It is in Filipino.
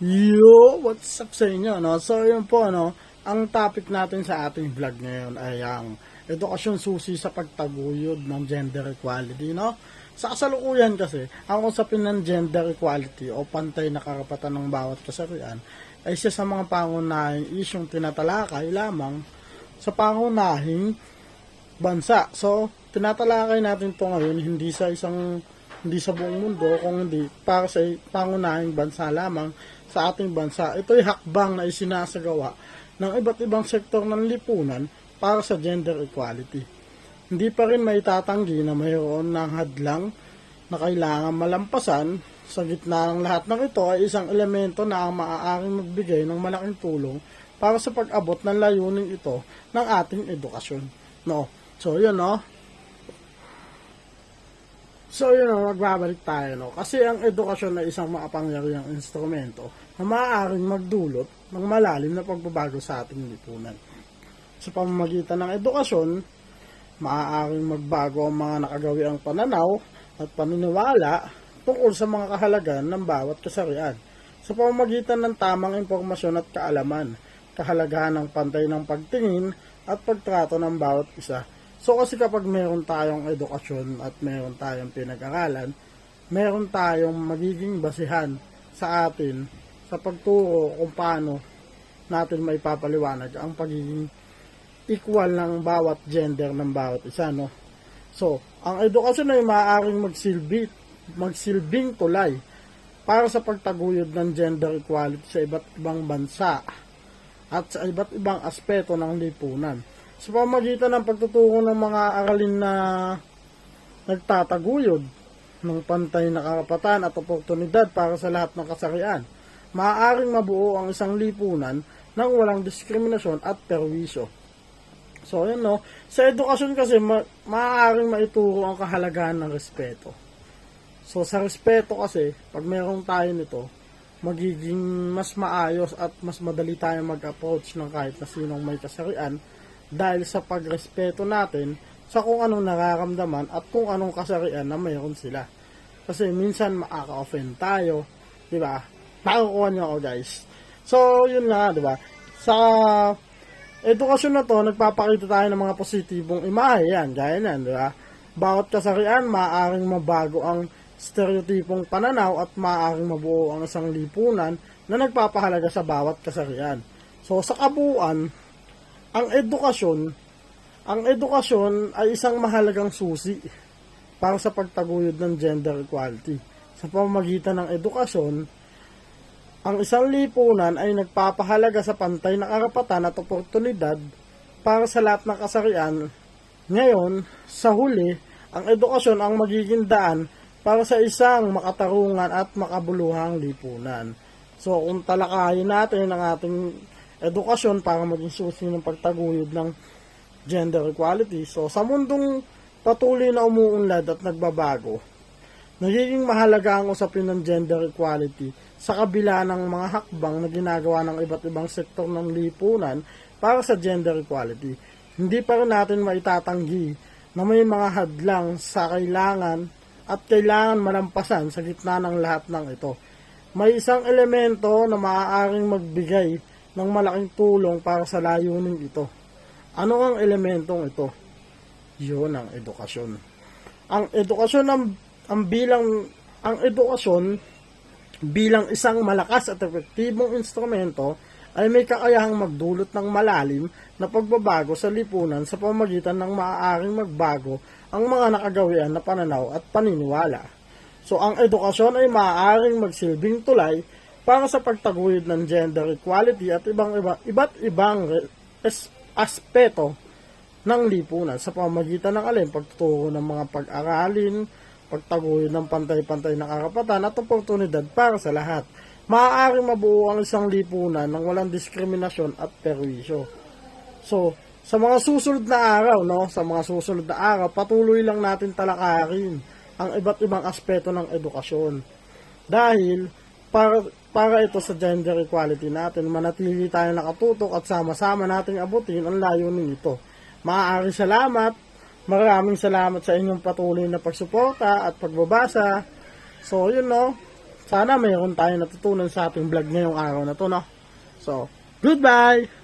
Yo, what's up sa inyo, no? So, yun po, no? Ang topic natin sa ating vlog ngayon ay ang edukasyon susi sa pagtaguyod ng gender equality, no? Sa kasalukuyan kasi, ang usapin ng gender equality o pantay na karapatan ng bawat kasarian ay isa sa mga pangunahing isyong tinatalakay lamang sa pangunahing bansa. So, tinatalakay natin to ngayon hindi sa buong mundo, kung hindi para sa pangunahing bansa lamang sa ating bansa. Ito'y hakbang na isinasagawa ng iba't ibang sektor ng lipunan para sa gender equality. Hindi pa rin maitatanggi na mayroon ng hadlang na kailangan malampasan. Sa gitna ng lahat ng ito ay isang elemento na ang maaaring magbigay ng malaking tulong para sa pag-abot ng layunin ito ng ating edukasyon. No? So, yun, no? So, magbabalik tayo, no? Kasi ang edukasyon ay isang makapangyarihang instrumento na maaaring magdulot ng malalim na pagbabago sa ating lipunan. Sa pamamagitan ng edukasyon, maaaring magbago ang mga nakagawiang pananaw at paniniwala tungkol sa mga kahalagan ng bawat kasarian. Sa pamamagitan ng tamang impormasyon at kaalaman, kahalagahan ng pantay ng pagtingin at pagtrato ng bawat isa. So kasi kapag meron tayong edukasyon at meron tayong pinag-aralan, meron tayong magiging basihan sa atin sa pagturo kung paano natin maipapaliwanag ang pagiging equal ng bawat gender ng bawat isa, no? So, ang edukasyon ay maaaring magsilbing tulay para sa pagtaguyod ng gender equality sa iba't ibang bansa at sa iba't ibang aspeto ng lipunan. Sa pamamagitan ng pagtuturo ng mga aralin na nagtataguyod ng pantay na karapatan at oportunidad para sa lahat ng kasarian, maaaring mabuo ang isang lipunan ng walang diskriminasyon at perwisyo. So, yun, no? Sa edukasyon kasi, maaaring maituro ang kahalagahan ng respeto. So, sa respeto kasi, pag meron tayo nito, magiging mas maayos at mas madali tayong mag-approach ng kahit na sinong may kasarian dahil sa pagrespeto natin sa kung anong nararamdaman at kung anong kasarian na mayroon sila. Kasi minsan makaka-offend tayo, di ba? Nakukuha niyo ako, guys. So, yun nga, di ba? Sa edukasyon na to, nagpapakita tayo ng mga positibong imahe, yan, gaya yan, di ba? Bawat kasarian, maaaring mabago ang stereotipong pananaw at maaaring mabuo ang isang lipunan na nagpapahalaga sa bawat kasarian. So, sa kabuuan, ang edukasyon ay isang mahalagang susi para sa pagtaguyod ng gender equality. Sa pamamagitan ng edukasyon, ang isang lipunan ay nagpapahalaga sa pantay na karapatan at oportunidad para sa lahat ng kasarian. Ngayon, sa huli, ang edukasyon ang magiging daan para sa isang makatarungan at makabuluhang lipunan. So, kung talakayin natin ang ating edukasyon para maging susi ng pagtaguyod ng gender equality. So, sa mundong patuloy na umuunlad at nagbabago, nagiging mahalaga ang usapin ng gender equality sa kabila ng mga hakbang na ginagawa ng iba't ibang sektor ng lipunan para sa gender equality. Hindi pa rin natin maitatanggi na may mga hadlang sa kailangan malampasan sa gitna ng lahat ng ito. May isang elemento na maaaring magbigay ng malaking tulong para sa layunin ito. Ano ang elementong ito? Yun ang edukasyon. Ang edukasyon bilang isang malakas at epektibong instrumento ay may kakayahang magdulot ng malalim na pagbabago sa lipunan sa pamamagitan ng maaaring magbago ang mga nakagawian na pananaw at paniniwala. So, ang edukasyon ay maaaring magsilbing tulay para sa pagtaguyod ng gender equality at iba't ibang aspeto ng lipunan sa pamamagitan ng pagtuturo ng mga pag-aralin, pagtaguyod ng pantay-pantay na karapatan at oportunidad para sa lahat. Maaaring mabuo ang isang lipunan ng walang diskriminasyon at perwisyo. So, sa mga susunod na araw, patuloy lang natin talakarin ang iba't ibang aspeto ng edukasyon. Dahil para ito sa gender equality natin, manatili tayo nakatutok at sama-sama nating abutin ang layunin nito. Maraming salamat sa inyong patuloy na pagsuporta at pagbabasa. So, Sana mayroon tayong natutunan sa ating vlog ngayong araw na to, no? So, goodbye!